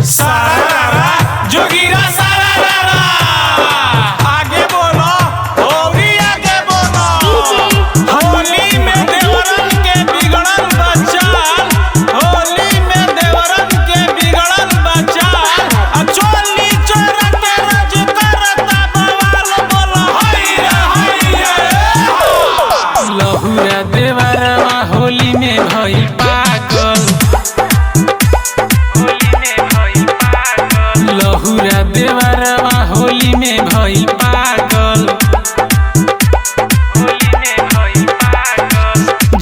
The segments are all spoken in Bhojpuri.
सारा जोगीरा सारा आगे बोलो होली आगे बोलो। होली में देवरन के बिगड़ल बचाल, होली में देवरन के बिगड़ल बचाल। चोली चोरा के रज करता बवाल बोलो हई रे। लहुरा देवरवा होली में भइल पागल, लहुरा देवरवा होली में भइल पागल।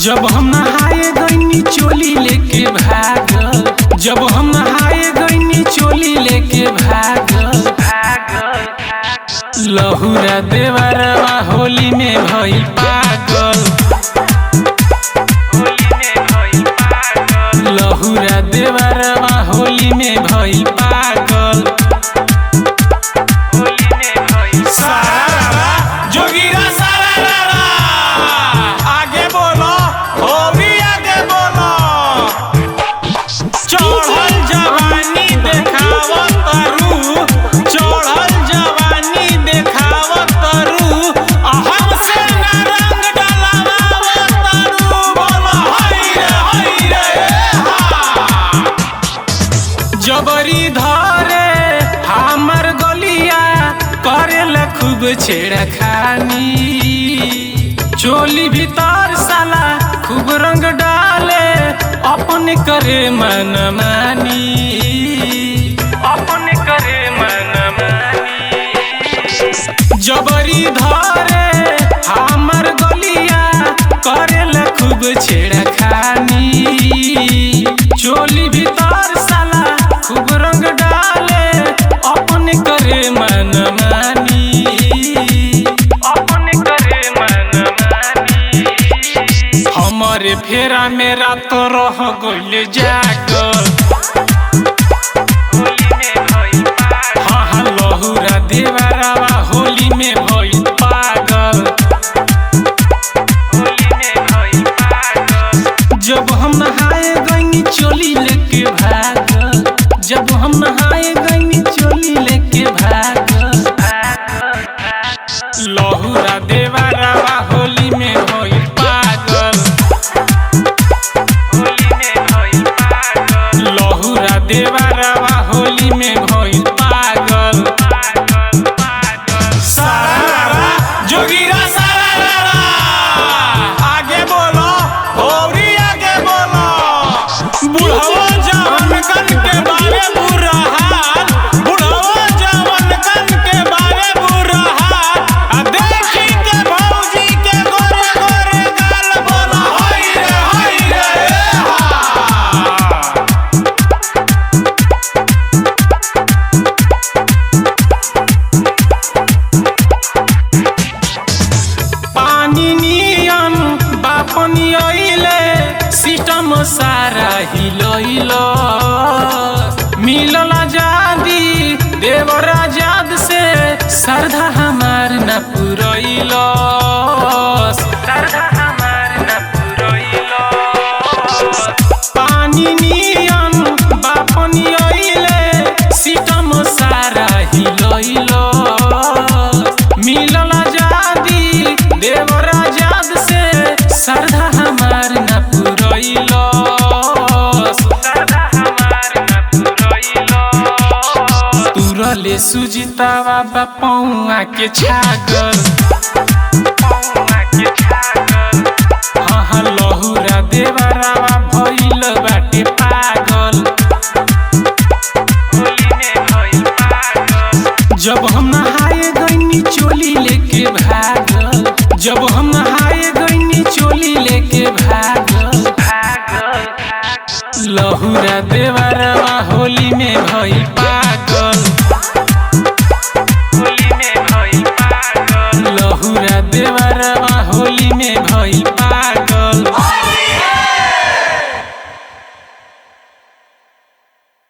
जब हम नहाए गइनी चोली लेके भागल, जब हम नहाए गइनी चोली लेके भागल। लहुरा देवरवा होली में भइल पागल, लहुरा देवरवा होली में भइल पागल। सारा जोगीरा सारा आगे बोलो होली आगे बोलो। चढ़ल जवानी देखावत तरू, चढ़ल जवानी देखावत तरू। हमसे ना रंग डलवावत तरू बोलो हई रे। जबरी धरे हमर गलिया करेला खूब छेड़खानी, चोली भीतर साला खूब रंग डाले अपने करे मनमानी, अपने करे मनमानी। जबरी धरे हमर गलिया करेला खूब छेड़खानी, चोली भीतर साला खूब रंग डाले अपने करे मनमानी, अपने करे मनमानी। हमारे फेरा मेरा तो रह गइल जागल। हाँ हाँ लहुरा देवरवा होली में भइल पागल, जब हम नहाए गइनी चोली लेके भागल, जब हम नहाए गइनी चोली लेके भागल। लहुरा देवरवा होली में भइल पागल, लहुरा देवरवा होली में भइल पागल। सारा जोगीरा सारा आगे बोलो होली आगे बोलो। बुढ़वा जवान कन के बारे बुरा हाल, बुढ़वा जवान कन के बारे बुरा हाल। देखी के भौजी के गोरे गोरे गाल बोलो हई रे। पानी नियन बापनी आइले सिस्टम सारा हिलइलो। मिलल आजादी देवर आजाद से श्रद्धा हमार न पुरइलो, श्रद्धा हमार न पुरइलो। पानी नियन बापनी आइले सिस्टम सारा हिलइलो। मिलल आजादी देवर आजाद से श्रद्धा हमार न पुरइलो, श्रद्धा हमार न पुरइलो। तुरले सुजितावा बापौआ के छागल, हाँ हाँ लहुरा देवरवा भइल बाटे पागल। जब हम नहाए गइनी चोली लेके भागल, जब हम नहाए गइनी चोली लेके भागल। लहुरा देवरवा होली में भइल पागल।